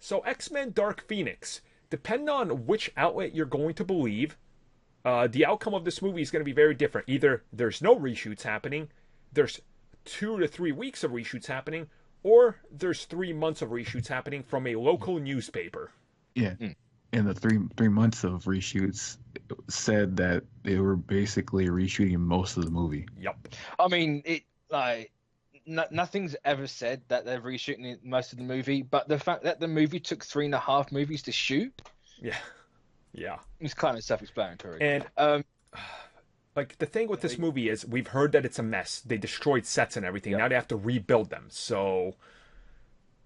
So X-Men Dark Phoenix, depending on which outlet you're going to believe, the outcome of this movie is going to be very different. Either there's no reshoots happening, there's 2 to 3 weeks of reshoots happening, or there's 3 months of reshoots happening from a local newspaper. Yeah. And the three months of reshoots said that they were basically reshooting most of the movie. Yep. I mean, it like nothing's ever said that they're reshooting most of the movie, but the fact that the movie took 3.5 movies to shoot, yeah, it's kind of self-explanatory. And like the thing with this movie is we've heard that it's a mess. They destroyed sets and everything. Now they have to rebuild them. So,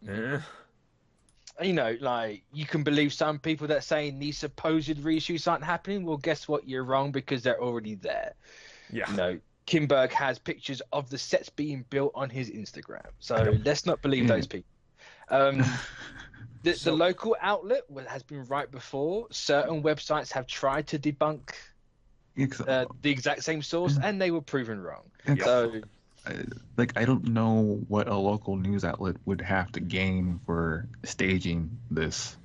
you know, like you can believe some people that saying these supposed reshoots aren't happening. Well, guess what? You're wrong because they're already there. Yeah. You know, Kimberg has pictures of the sets being built on his Instagram. So let's not believe those people. The local outlet has been right before. Certain websites have tried to debunk the exact same source, and they were proven wrong. So, I don't know what a local news outlet would have to gain for staging this.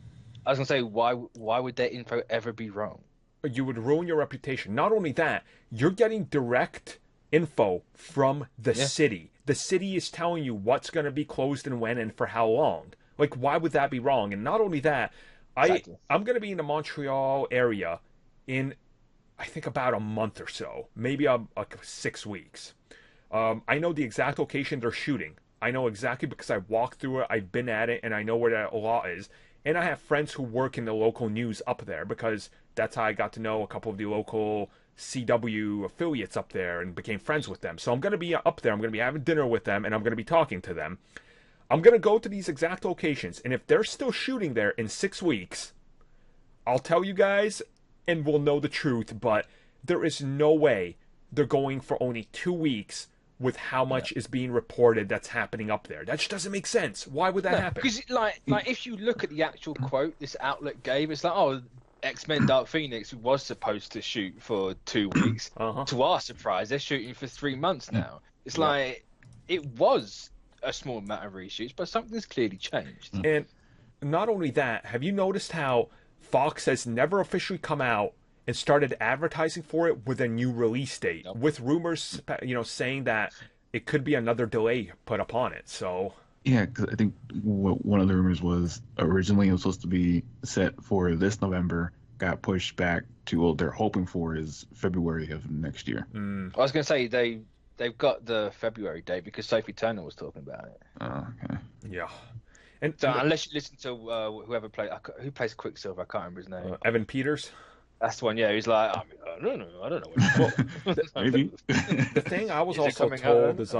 I was gonna say, why would their info ever be wrong? You would ruin your reputation. Not only that, you're getting direct info from the city. The city is telling you what's going to be closed and when and for how long. Like, why would that be wrong? And not only that, Exactly. I'm going to be in the Montreal area in, I think, about a month or so. Maybe like 6 weeks. I know the exact location they're shooting. I know exactly because I walked through it, I've been at it, and I know where that lot is. And I have friends who work in the local news up there because that's how I got to know a couple of the local CW affiliates up there and became friends with them. So I'm going to be up there. I'm going to be having dinner with them, and I'm going to be talking to them. I'm going to go to these exact locations. And if they're still shooting there in 6 weeks, I'll tell you guys, and we'll know the truth. But there is no way they're going for only 2 weeks with how much is being reported that's happening up there. That just doesn't make sense. Why would that happen? Because like if you look at the actual quote this outlet gave, it's like, oh, X-Men Dark Phoenix was supposed to shoot for 2 weeks. To our surprise, they're shooting for 3 months now. It's like it was a small amount of reshoots, but something's clearly changed. And not only that, have you noticed how Fox has never officially come out and started advertising for it with a new release date, with rumors, saying that it could be another delay put upon it. So yeah, because I think one of the rumors was originally it was supposed to be set for this November, got pushed back to what they're hoping for is February of next year. I was going to say they've got the February date because Sophie Turner was talking about it. Okay. Yeah. And so unless you listen to who plays Quicksilver, I can't remember his name. Evan Peters. That's the one. Yeah, he's like, I don't know. What Maybe. The thing I was also told is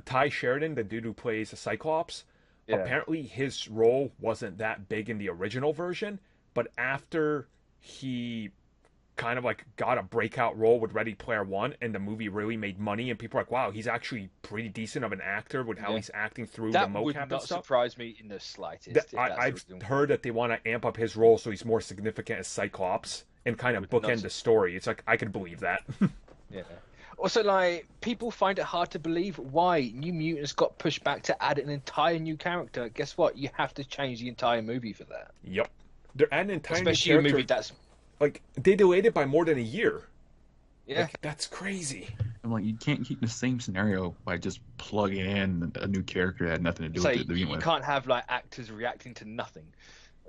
Ty Sheridan, the dude who plays the Cyclops, apparently his role wasn't that big in the original version, but after he kind of like got a breakout role with Ready Player One and the movie really made money and people are like, wow, he's actually pretty decent of an actor with how he's acting through the mocap and stuff. That would not surprise me in the slightest. I've heard that they want to amp up his role so he's more significant as Cyclops and kind of bookend the story. It's like, I could believe that. Yeah. Also, like, people find it hard to believe why New Mutants got pushed back to add an entire new character. Guess what? You have to change the entire movie for that. Yep. They're adding an entire Especially new a character. movie that's... Like, they delayed it by more than a year. Yeah. Like, that's crazy. I'm like, you can't keep the same scenario by just plugging in a new character that had nothing to do with it to begin with. You can't have, like, actors reacting to nothing.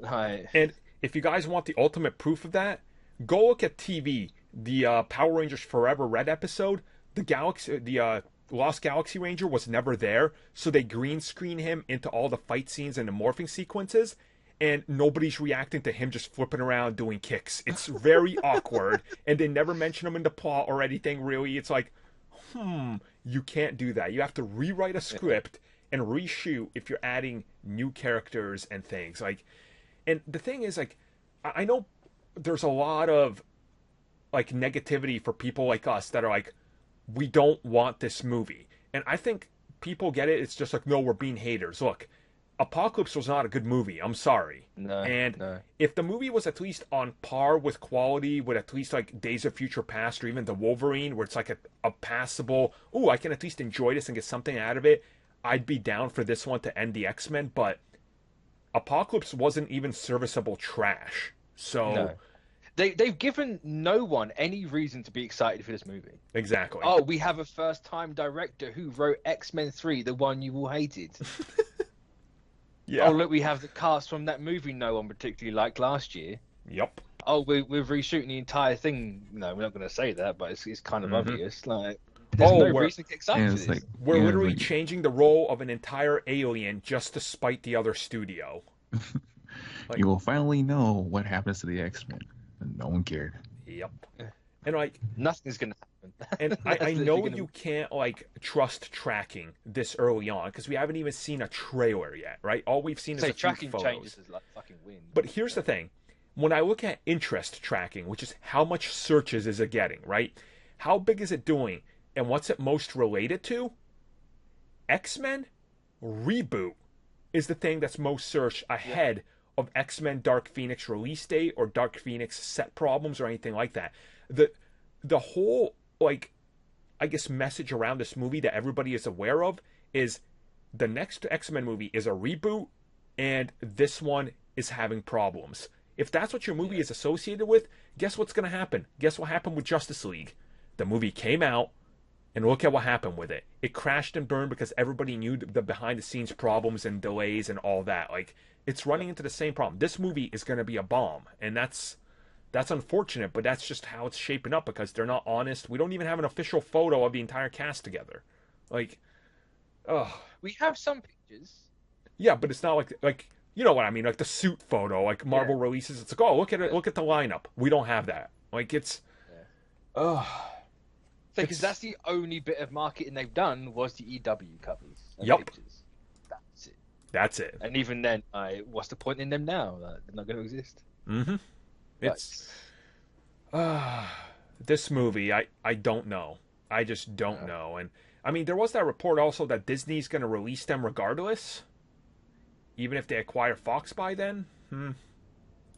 Like... And if you guys want the ultimate proof of that, go look at TV. The Power Rangers Forever Red episode, the Lost Galaxy Ranger was never there, so they green screen him into all the fight scenes and the morphing sequences, and nobody's reacting to him just flipping around doing kicks. It's very awkward, and they never mention him in the plot or anything, really. It's like, you can't do that. You have to rewrite a script and reshoot if you're adding new characters and things. Like, and the thing is, like, I know there's a lot of, like, negativity for people like us that are like, we don't want this movie. And I think people get it. It's just like, no, we're being haters. Look, Apocalypse was not a good movie. I'm sorry. No. If the movie was at least on par with quality, with at least like Days of Future Past or even The Wolverine, where it's like a passable, I can at least enjoy this and get something out of it, I'd be down for this one to end the X-Men. But Apocalypse wasn't even serviceable trash. So No. They've given no one any reason to be excited for this movie. exactly. Oh, we have a first-time director who wrote X-Men 3, the one you all hated. Yeah. Oh, look, we have the cast from that movie no one particularly liked last year. Yep. Oh, we're reshooting the entire thing. No, we're not going to say that, but it's kind of obvious. Like, there's no reason to get excited for this. Like, We're literally changing the role of an entire alien just to spite the other studio. You will finally know what happens to the X-Men. And no one cared. Yep. And like nothing's gonna happen. And I know you can't like trust tracking this early on because we haven't even seen a trailer yet, right? All we've seen is a tracking few photos. changes is like fucking wind. But here's the thing: when I look at interest tracking, which is how much searches is it getting, right? How big is it doing, and what's it most related to? X-Men Reboot is the thing that's most searched ahead of X-Men Dark Phoenix release date or Dark Phoenix set problems or anything like that. The whole, like, I guess message around this movie that everybody is aware of is the next X-Men movie is a reboot and this one is having problems. If that's what your movie is associated with, guess what's going to happen? Guess what happened with Justice League? The movie came out and look at what happened with it. It crashed and burned because everybody knew the behind-the-scenes problems and delays and all that. Like, it's running into the same problem. This movie is going to be a bomb, and that's unfortunate, but that's just how it's shaping up because they're not honest. We don't even have an official photo of the entire cast together. Like, we have some pictures. Yeah, but it's not like you know what I mean, like the suit photo, like Marvel releases. It's like, oh, look at it, look at the lineup. We don't have that. Like it's, because that's the only bit of marketing they've done was the EW covers. Yep. Pictures. That's it. That's it. And even then, what's the point in them now? They're not going to exist. Mm-hmm. It's this movie. I don't know. I just don't know. And I mean, there was that report also that Disney's going to release them regardless, even if they acquire Fox by then.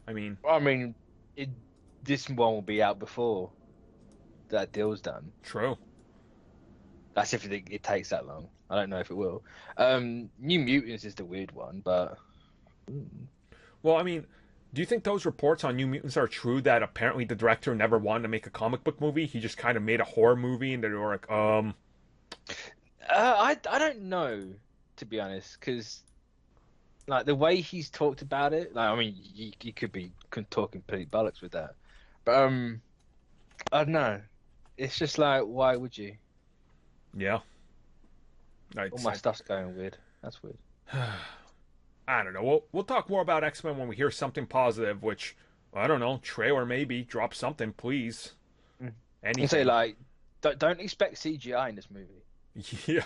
I mean, this one will be out before that deal's done. True. That's if it takes that long. I don't know if it will. New Mutants is the weird one, but well, I mean, do you think those reports on New Mutants are true? That apparently the director never wanted to make a comic book movie. He just kind of made a horror movie, and they were like, I don't know, to be honest, because like the way he's talked about it, like I mean, you could be talking complete bollocks with that, but I don't know. It's just like, why would you? Yeah. All my stuff's going weird. That's weird. I don't know. We'll talk more about X-Men when we hear something positive, which, I don't know, trailer maybe. Drop something, please. Anything. Say, like, don't expect CGI in this movie. Yeah.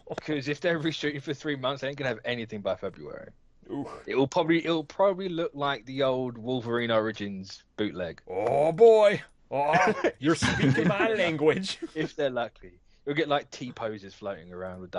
Because if they're reshooting for 3 months, they ain't going to have anything by February. Ooh. It'll probably look like the old Wolverine Origins bootleg. Oh, boy. Oh, you're speaking my language. If they're lucky. You'll get, like, T-poses floating around with that.